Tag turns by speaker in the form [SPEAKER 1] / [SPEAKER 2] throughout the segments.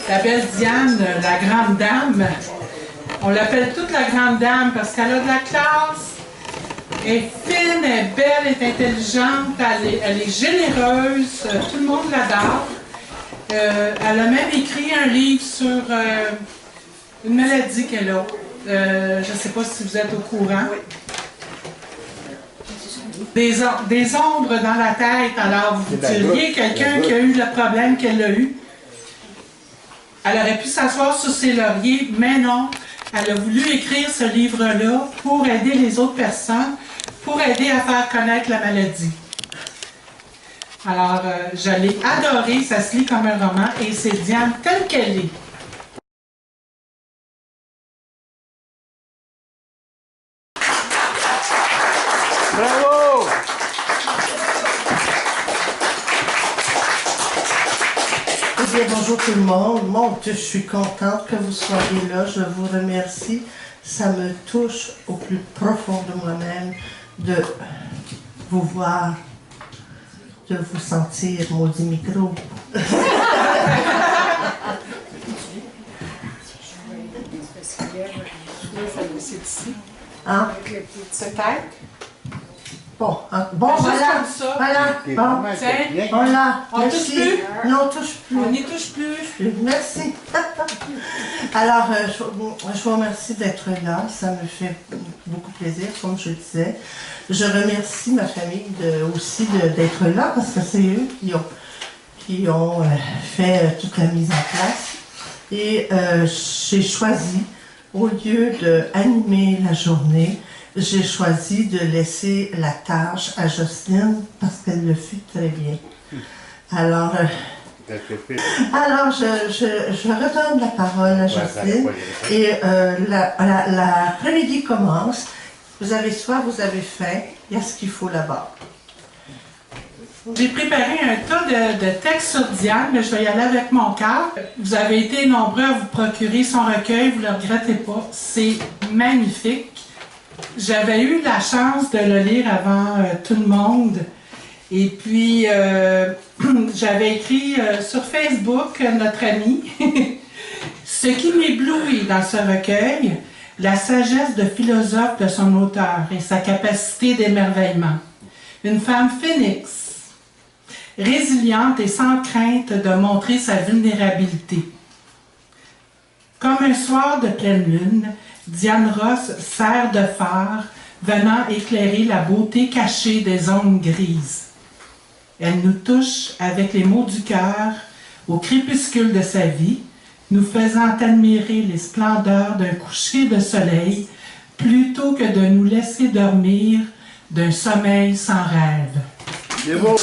[SPEAKER 1] la belle Diane, la grande dame. On l'appelle toute la grande dame parce qu'elle a de la classe, elle est fine, elle est belle, elle est intelligente, elle est généreuse, tout le monde l'adore. Elle a même écrit un livre sur une maladie qu'elle a. Je ne sais pas si vous êtes au courant. Des ombres dans la tête. Alors, vous diriez quelqu'un qui a eu le problème qu'elle a eu. Elle aurait pu s'asseoir sur ses lauriers, mais non. Elle a voulu écrire ce livre-là pour aider les autres personnes, pour aider à faire connaître la maladie. Alors, je l'ai adoré, ça se lit comme un roman, et c'est Diane telle qu'elle est.
[SPEAKER 2] Bravo!
[SPEAKER 3] Eh bien, bonjour tout le monde. Mon Dieu, je suis contente que vous soyez là. Je vous remercie. Ça me touche au plus profond de moi-même de vous voir, de vous sentir, maudit micro. Hein?
[SPEAKER 1] Peut-être.
[SPEAKER 3] Bon, voilà, voilà, bon, on l'a,
[SPEAKER 1] on ne touche plus?
[SPEAKER 3] Non, on touche plus.
[SPEAKER 1] On n'y touche plus.
[SPEAKER 3] Merci. Alors, je vous remercie d'être là, ça me fait beaucoup plaisir, comme je le disais. Je remercie ma famille aussi d'être là, parce que c'est eux qui ont fait toute la mise en place. Et j'ai choisi, au lieu d'animer la journée, j'ai choisi de laisser la tâche à Jocelyne parce qu'elle le fait très bien. Alors, je redonne la parole à Jocelyne et l'après-midi commence. Vous avez soif, vous avez faim, il y a ce qu'il faut là-bas.
[SPEAKER 1] J'ai préparé un tas de textes sur Diane, mais je vais y aller avec mon cœur. Vous avez été nombreux à vous procurer son recueil, vous ne le regrettez pas. C'est magnifique. J'avais eu la chance de le lire avant tout le monde. Et puis, j'avais écrit sur Facebook, notre ami, ce qui m'éblouit dans ce recueil, la sagesse de philosophe de son auteur et sa capacité d'émerveillement. Une femme phénix, résiliente et sans crainte de montrer sa vulnérabilité. Comme un soir de pleine lune, Diane Ross sert de phare, venant éclairer la beauté cachée des zones grises. Elle nous touche avec les mots du cœur au crépuscule de sa vie, nous faisant admirer les splendeurs d'un coucher de soleil, plutôt que de nous laisser dormir d'un sommeil sans rêve.
[SPEAKER 2] C'est beau!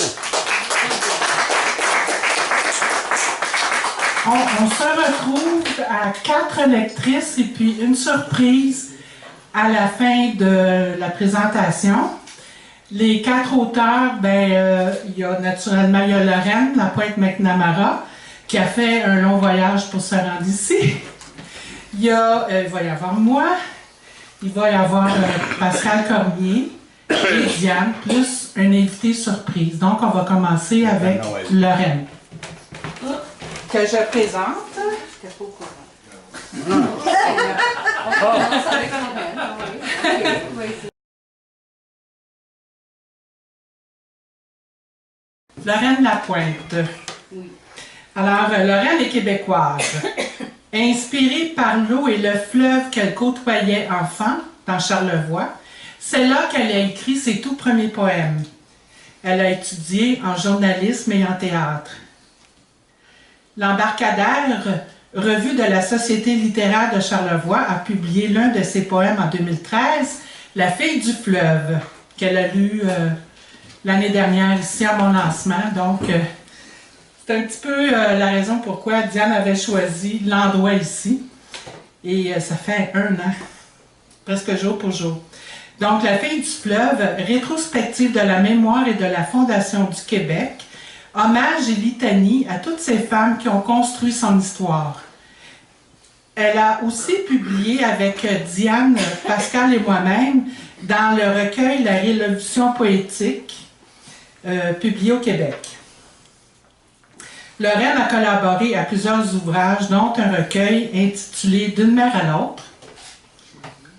[SPEAKER 1] On se retrouve à 4 lectrices et puis une surprise à la fin de la présentation. Les 4 auteurs, il y a naturellement Lorraine, la poète McNamara, qui a fait un long voyage pour se rendre ici. Il va y avoir moi, il va y avoir Pascal Cormier et Diane, plus un invité surprise. Donc, on va commencer avec Lorraine. Que je présente. Je n'étais pas au courant. On commence avec Lorraine Lapointe. Oui. Alors, Lorraine est québécoise. Inspirée par l'eau et le fleuve qu'elle côtoyait enfant dans Charlevoix, c'est là qu'elle a écrit ses tout premiers poèmes. Elle a étudié en journalisme et en théâtre. L'Embarcadère, revue de la Société littéraire de Charlevoix, a publié l'un de ses poèmes en 2013, La fille du fleuve, qu'elle a lu l'année dernière ici à mon lancement. Donc, c'est un petit peu la raison pourquoi Diane avait choisi l'endroit ici. Et ça fait 1 an, presque jour pour jour. Donc, La fille du fleuve, rétrospective de la mémoire et de la Fondation du Québec, hommage et litanie à toutes ces femmes qui ont construit son histoire. Elle a aussi publié avec Diane, Pascal et moi-même dans le recueil La Révolution poétique, publié au Québec. Lorraine a collaboré à plusieurs ouvrages, dont un recueil intitulé D'une mer à l'autre.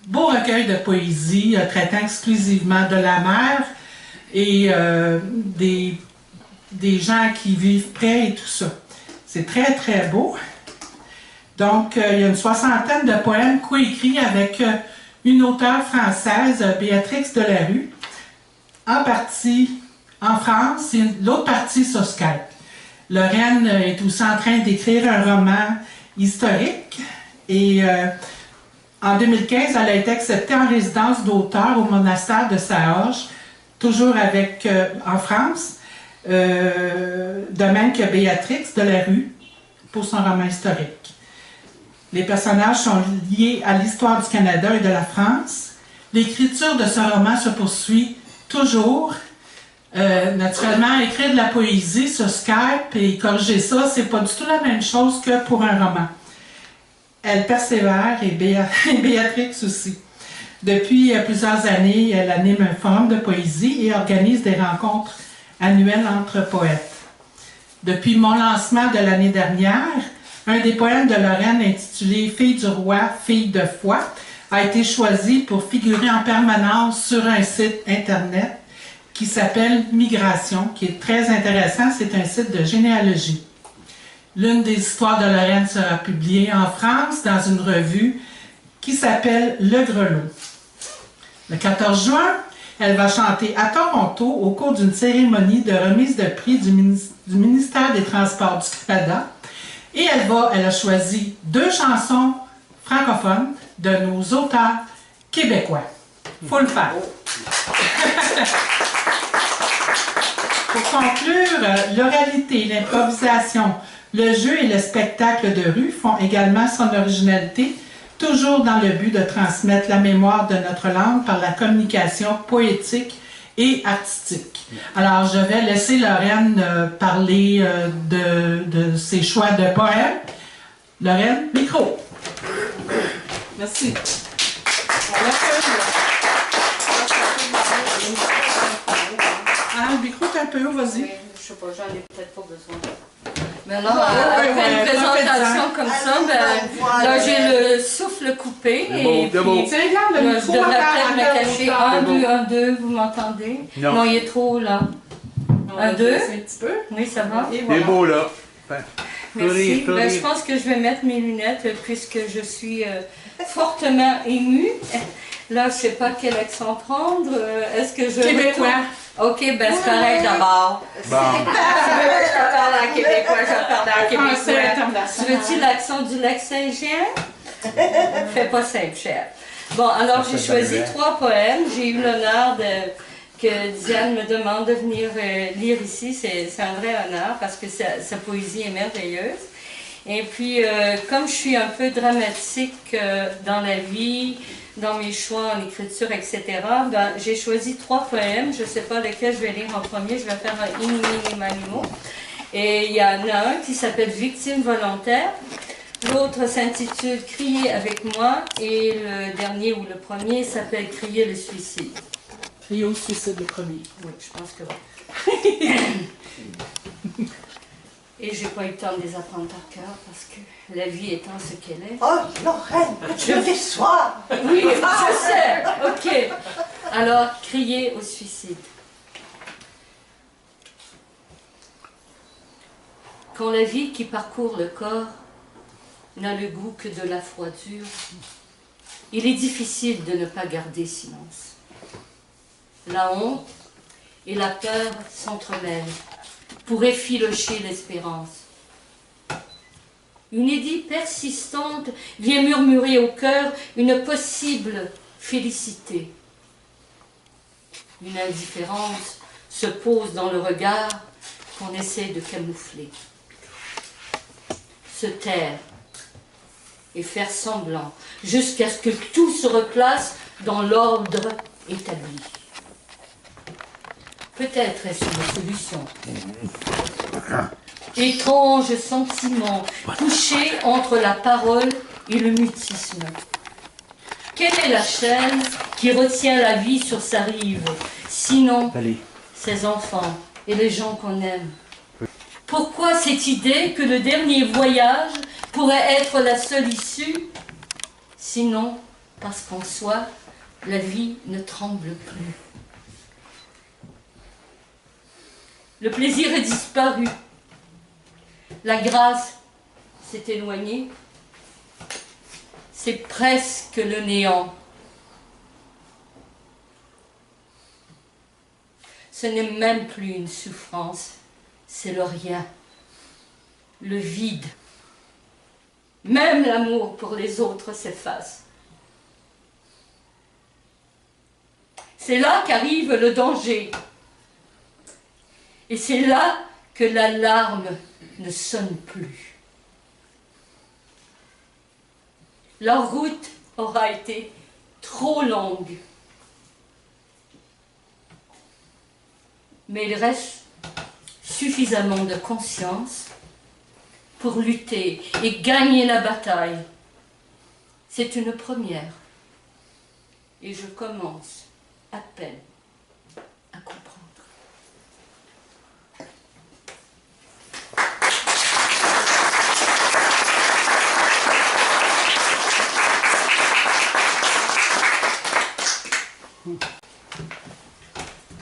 [SPEAKER 1] Beau recueil de poésie traitant exclusivement de la mer et des gens qui vivent près et tout ça. C'est très, très beau. Donc, il y a une soixantaine de poèmes coécrits avec une auteure française, Béatrix Delarue, en partie en France et l'autre partie sur Skype. Lorraine est aussi en train d'écrire un roman historique et en 2015, elle a été acceptée en résidence d'auteur au monastère de Saorge, toujours en France, de même que Béatrix Delarue pour son roman historique. Les personnages sont liés à l'histoire du Canada et de la France. L'écriture de ce roman se poursuit toujours. Naturellement, écrire de la poésie sur Skype et corriger ça, c'est pas du tout la même chose que pour un roman. Elle persévère et Béatrix aussi. Depuis plusieurs années, elle anime un forum de poésie et organise des rencontres annuelles entre poètes. Depuis mon lancement de l'année dernière, un des poèmes de Lorraine intitulé « Fille du roi, fille de foi » a été choisi pour figurer en permanence sur un site internet qui s'appelle Migration, qui est très intéressant. C'est un site de généalogie. L'une des histoires de Lorraine sera publiée en France dans une revue qui s'appelle Le Grelot. Le 14 juin, elle va chanter à Toronto au cours d'une cérémonie de remise de prix du ministère des Transports du Canada. Et elle a choisi 2 chansons francophones de nos auteurs québécois. Faut le faire. Pour conclure, l'oralité, l'improvisation, le jeu et le spectacle de rue font également son originalité, toujours dans le but de transmettre la mémoire de notre langue par la communication poétique et artistique. Alors, je vais laisser Lorraine parler de ses choix de poèmes. Lorraine, micro. Merci. Ah, le micro, t'es un peu haut, vas-y.
[SPEAKER 4] Oui, je sais pas, j'en ai peut-être pas besoin. Mais alors, après une présentation comme ça, là, j'ai le souffle coupé. Et puis, je devrais peut-être me cacher. 1, 2, 1, 2, vous m'entendez? Non, il est trop haut, là. 1, 2. Un petit peu. Oui, ça va.
[SPEAKER 2] C'est beau, là.
[SPEAKER 4] Merci. Ben, je pense que je vais mettre mes lunettes puisque je suis fortement émue. Là, je ne sais pas quel accent prendre. Est-ce que je...
[SPEAKER 1] Québécois.
[SPEAKER 4] Ok, ben c'est pareil d'abord.
[SPEAKER 2] Bon.
[SPEAKER 4] Je parle en québécois, je parle en québécois.
[SPEAKER 1] Tu
[SPEAKER 4] veux-tu l'accent du Lac-Saint-Jean? Fais pas simple, cher. Bon, alors j'ai choisi 3 poèmes. J'ai eu l'honneur que Diane me demande de venir lire ici. C'est un vrai honneur parce que sa poésie est merveilleuse. Et puis, comme je suis un peu dramatique dans la vie, dans mes choix en écriture, etc., ben, j'ai choisi 3 poèmes. Je ne sais pas lequel je vais lire en premier. Je vais faire un inimini. Et il y en a un qui s'appelle Victime volontaire. L'autre s'intitule Crier avec moi. Et le dernier ou le premier s'appelle Crier le suicide.
[SPEAKER 1] Crier au suicide, le premier.
[SPEAKER 4] Oui, je pense que oui. Et j'ai pas eu le temps de les apprendre par cœur parce que la vie étant ce qu'elle est.
[SPEAKER 3] Oh, Lorraine, je déçois!
[SPEAKER 4] Oui, je sais. Ok. Alors, crier au suicide. Quand la vie qui parcourt le corps n'a le goût que de la froidure, il est difficile de ne pas garder silence. La honte et la peur s'entremêlent pour effilocher l'espérance. Une idée persistante vient murmurer au cœur une possible félicité. Une indifférence se pose dans le regard qu'on essaie de camoufler. Se taire et faire semblant jusqu'à ce que tout se replace dans l'ordre établi. Peut-être est-ce une solution. Étrange sentiment couché entre la parole et le mutisme. Quelle est la chaîne qui retient la vie sur sa rive, sinon ses enfants et les gens qu'on aime? Pourquoi cette idée que le dernier voyage pourrait être la seule issue? Sinon, parce qu'en soi, la vie ne tremble plus. Le plaisir est disparu. La grâce s'est éloignée. C'est presque le néant. Ce n'est même plus une souffrance, c'est le rien, le vide. Même l'amour pour les autres s'efface. C'est là qu'arrive le danger. Et c'est là que l'alarme ne sonne plus. La route aura été trop longue. Mais il reste suffisamment de conscience pour lutter et gagner la bataille. C'est une première. Et je commence à peine à comprendre.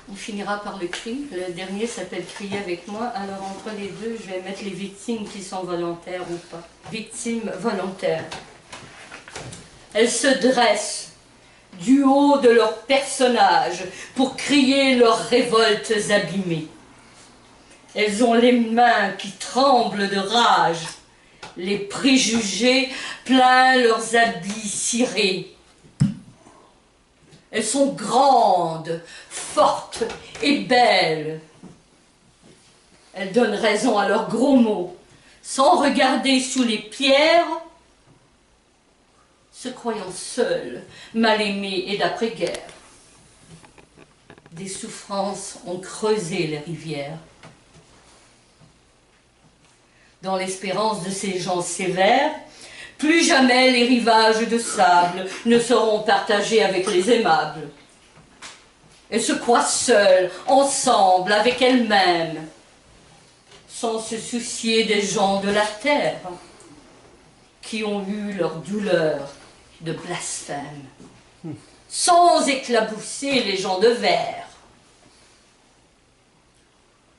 [SPEAKER 4] On finira par le cri. Le dernier s'appelle Crier avec moi. Alors entre les deux, je vais mettre les victimes qui sont volontaires ou pas. Victimes volontaires. Elles se dressent du haut de leur personnage pour crier leurs révoltes abîmées. Elles ont les mains qui tremblent de rage, les préjugés plein leurs habits cirés. Elles sont grandes, fortes et belles. Elles donnent raison à leurs gros mots, sans regarder sous les pierres, se croyant seules, mal aimées et d'après-guerre. Des souffrances ont creusé les rivières. Dans l'espérance de ces gens sévères, plus jamais les rivages de sable ne seront partagés avec les aimables. Elles se croient seules, ensemble, avec elles-mêmes, sans se soucier des gens de la terre qui ont eu leur douleur de blasphème, sans éclabousser les gens de verre.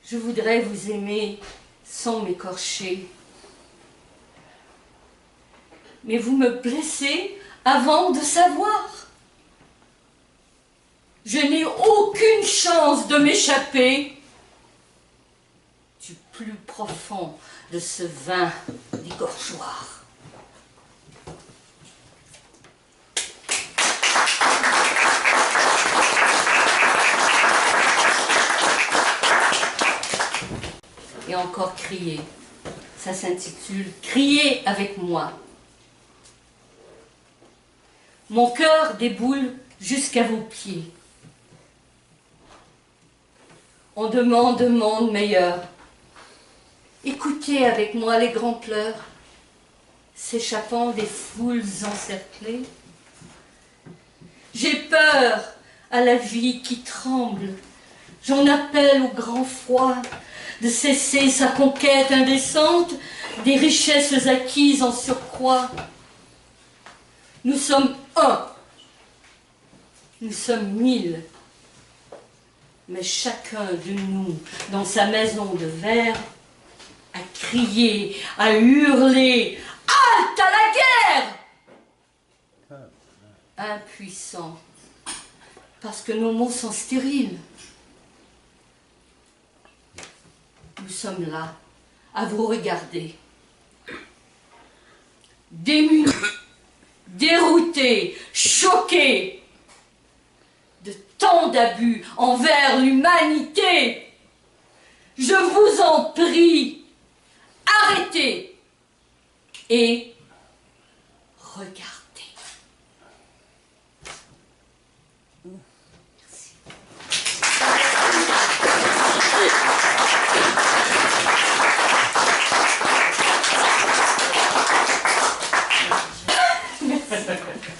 [SPEAKER 4] Je voudrais vous aimer sans m'écorcher, mais vous me blessez avant de savoir. Je n'ai aucune chance de m'échapper du plus profond de ce vin d'égorgeoir. Et encore crier. Ça s'intitule « Criez avec moi ». Mon cœur déboule jusqu'à vos pieds. On demande un monde meilleur. Écoutez avec moi les grands pleurs, s'échappant des foules encerclées. J'ai peur à la vie qui tremble. J'en appelle au grand froid de cesser sa conquête indécente des richesses acquises en surcroît. Nous sommes un, nous sommes 1000, mais chacun de nous, dans sa maison de verre, a crié, a hurlé, « Halte à la guerre !» Impuissant, parce que nos mots sont stériles. Nous sommes là, à vous regarder, démunis, déroutés, choqués de tant d'abus envers l'humanité. Je vous en prie, arrêtez et regardez.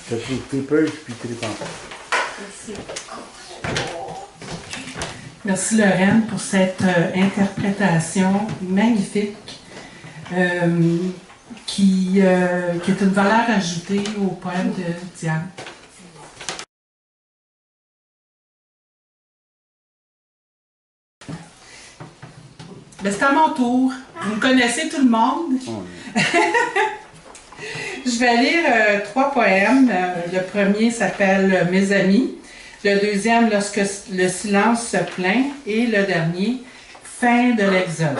[SPEAKER 2] Je trouve tes peuges puis tes pantalons.
[SPEAKER 4] Merci.
[SPEAKER 1] Merci Lorraine pour cette interprétation magnifique qui est une valeur ajoutée au poème de Diane. Ben, c'est à mon tour. Vous me connaissez tout le monde. Je vais lire 3 poèmes. Le premier s'appelle « Mes amis ». Le deuxième, « Lorsque le silence se plaint ». Et le dernier, « Fin de l'Exode ».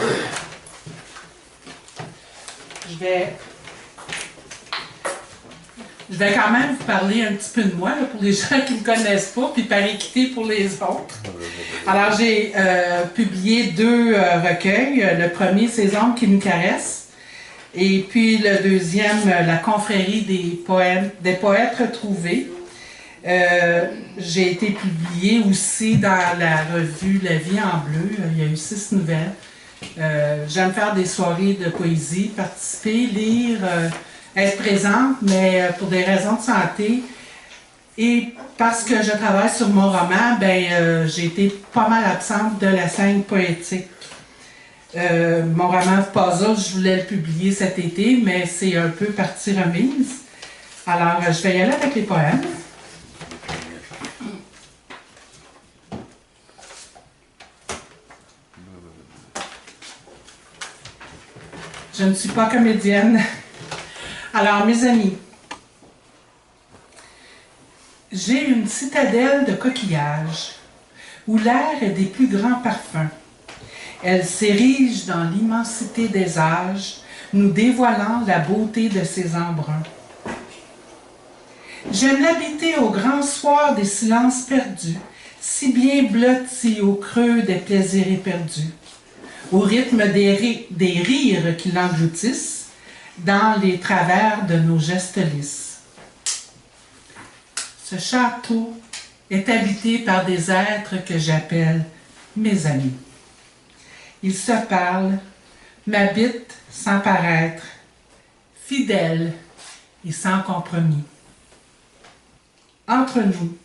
[SPEAKER 1] Je vais quand même vous parler un petit peu de moi, là, pour les gens qui ne me connaissent pas, puis par équité pour les autres. Alors, j'ai publié 2 recueils. Le premier, « Ces ombres qui nous caressent ». Et puis le deuxième, « La confrérie des poètes retrouvés ». J'ai été publiée aussi dans la revue La Vie en bleu. Il y a eu 6 nouvelles. J'aime faire des soirées de poésie, participer, lire, être présente, mais pour des raisons de santé et parce que je travaille sur mon roman, j'ai été pas mal absente de la scène poétique. Mon roman Puzzle, je voulais le publier cet été, mais c'est un peu partie remise. Alors, je vais y aller avec les poèmes. Je ne suis pas comédienne. Alors, mes amis, j'ai une citadelle de coquillages où l'air est des plus grands parfums. Elle s'érige dans l'immensité des âges, nous dévoilant la beauté de ses embruns. J'aime l'habiter au grand soir des silences perdus, si bien blotti au creux des plaisirs éperdus, au rythme des rires qui l'engloutissent, dans les travers de nos gestes lisses. Ce château est habité par des êtres que j'appelle mes amis. Ils se parlent, m'habitent sans paraître, fidèles et sans compromis. Entre nous,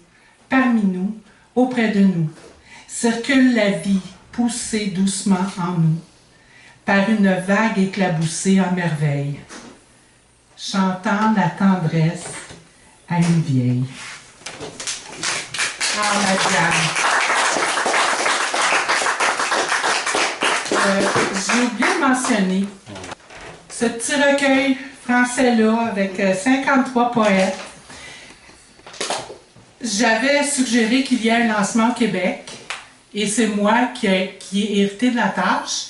[SPEAKER 1] parmi nous, auprès de nous, circule la vie poussée doucement en nous, par une vague éclaboussée en merveille, chantant la tendresse à une vieille. Ah, madame! J'ai oublié de mentionner ce petit recueil français-là avec 53 poètes. J'avais suggéré qu'il y ait un lancement au Québec et c'est moi qui ai hérité de la tâche.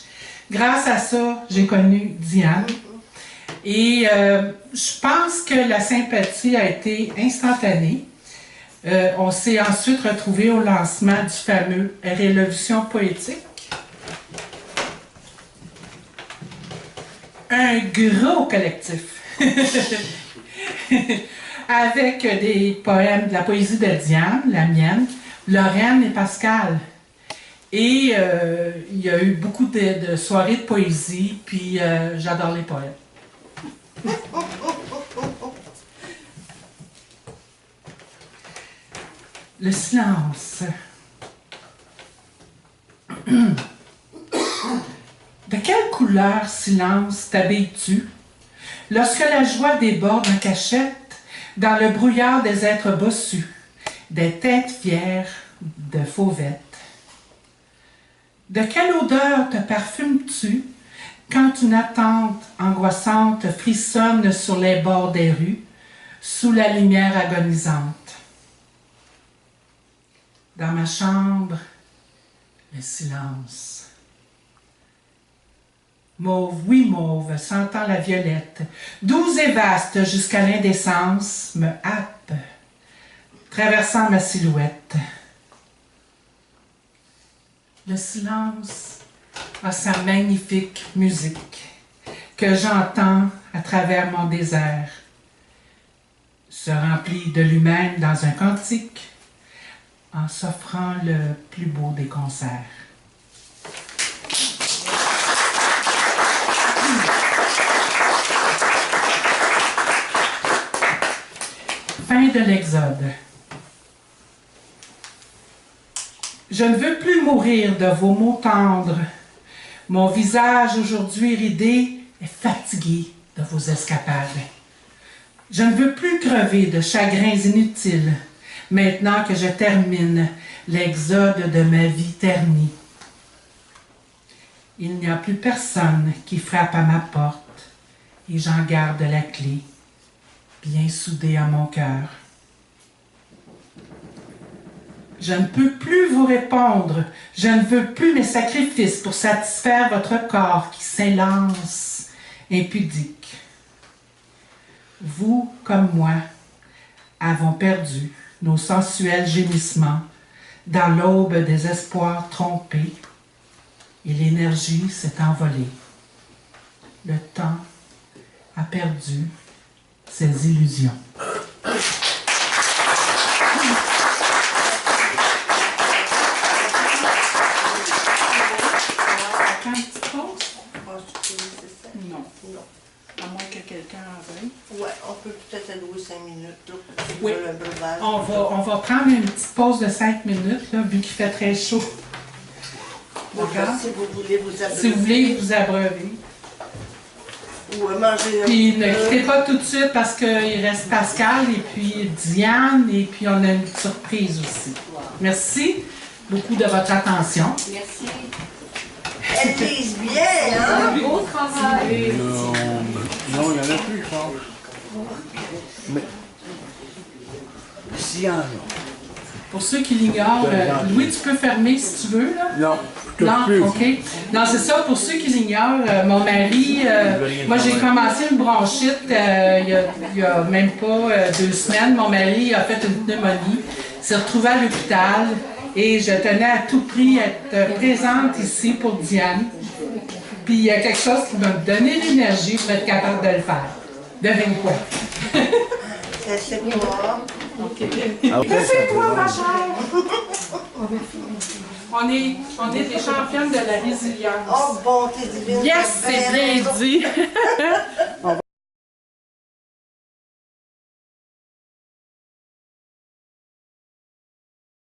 [SPEAKER 1] Grâce à ça, j'ai connu Diane. Et je pense que la sympathie a été instantanée. On s'est ensuite retrouvés au lancement du fameux Révolution poétique. Un gros collectif. Avec des poèmes de la poésie de Diane, la mienne, Lorraine et Pascal. Et il y a eu beaucoup de soirées de poésie, puis j'adore les poèmes. Le silence. De quelle couleur, silence, t'habilles-tu? Lorsque la joie déborde en cachette, dans le brouillard des êtres bossus, des têtes fières de fauvettes. De quelle odeur te parfumes-tu quand une attente angoissante frissonne sur les bords des rues, sous la lumière agonisante? Dans ma chambre, le silence. Mauve, oui mauve, sentant la violette, douce et vaste jusqu'à l'indécence, me happe, traversant ma silhouette. Le silence a sa magnifique musique que j'entends à travers mon désert, se remplit de lui-même dans un cantique en s'offrant le plus beau des concerts. Fin de l'Exode. Je ne veux plus mourir de vos mots tendres. Mon visage aujourd'hui ridé est fatigué de vos escapades. Je ne veux plus crever de chagrins inutiles, maintenant que je termine l'exode de ma vie ternie. Il n'y a plus personne qui frappe à ma porte, et j'en garde la clé, bien soudée à mon cœur. Je ne peux plus vous répondre, je ne veux plus mes sacrifices pour satisfaire votre corps qui s'élance, impudique. Vous, comme moi, avons perdu nos sensuels gémissements dans l'aube des espoirs trompés, et l'énergie s'est envolée. Le temps a perdu ses illusions. Non. À moins que quelqu'un en veuille.
[SPEAKER 3] Ouais, on peut peut-être allouer 5 minutes là, pour
[SPEAKER 1] Oui.
[SPEAKER 3] le breuvage.
[SPEAKER 1] On va prendre une petite pause de 5 minutes, là, vu qu'il fait très chaud. D'accord?
[SPEAKER 3] Si vous voulez vous abreuver.
[SPEAKER 1] Si vous voulez vous abreuver.
[SPEAKER 3] Ou manger un
[SPEAKER 1] Puis ne
[SPEAKER 3] petit peu.
[SPEAKER 1] quittez pas tout de suite parce qu'il reste Pascal et puis Diane et puis on a une surprise aussi. Merci beaucoup de votre attention.
[SPEAKER 4] Merci.
[SPEAKER 3] Elle vise bien, hein?
[SPEAKER 4] Beau travail.
[SPEAKER 2] Non, il n'y en a plus, je pense. Mais. S'il y en a.
[SPEAKER 1] Pour ceux qui l'ignorent, Louis, tu peux fermer si tu veux, là?
[SPEAKER 2] Non, je
[SPEAKER 1] Non,
[SPEAKER 2] touche plus.
[SPEAKER 1] OK. Non, c'est ça, pour ceux qui l'ignorent, mon mari, moi j'ai commencé une bronchite il y a même pas 2 semaines. Mon mari a fait une pneumonie, s'est retrouvé à l'hôpital et je tenais à tout prix à être présente ici pour Diane. Puis il y a quelque chose qui m'a donné l'énergie pour être capable de le faire. Devine quoi?
[SPEAKER 3] Elle sait pas.
[SPEAKER 2] Ah, ok,
[SPEAKER 1] Toi, ma chère! On est des championnes de la résilience.
[SPEAKER 3] Oh, bonté divine.
[SPEAKER 1] Yes, c'est bien dit!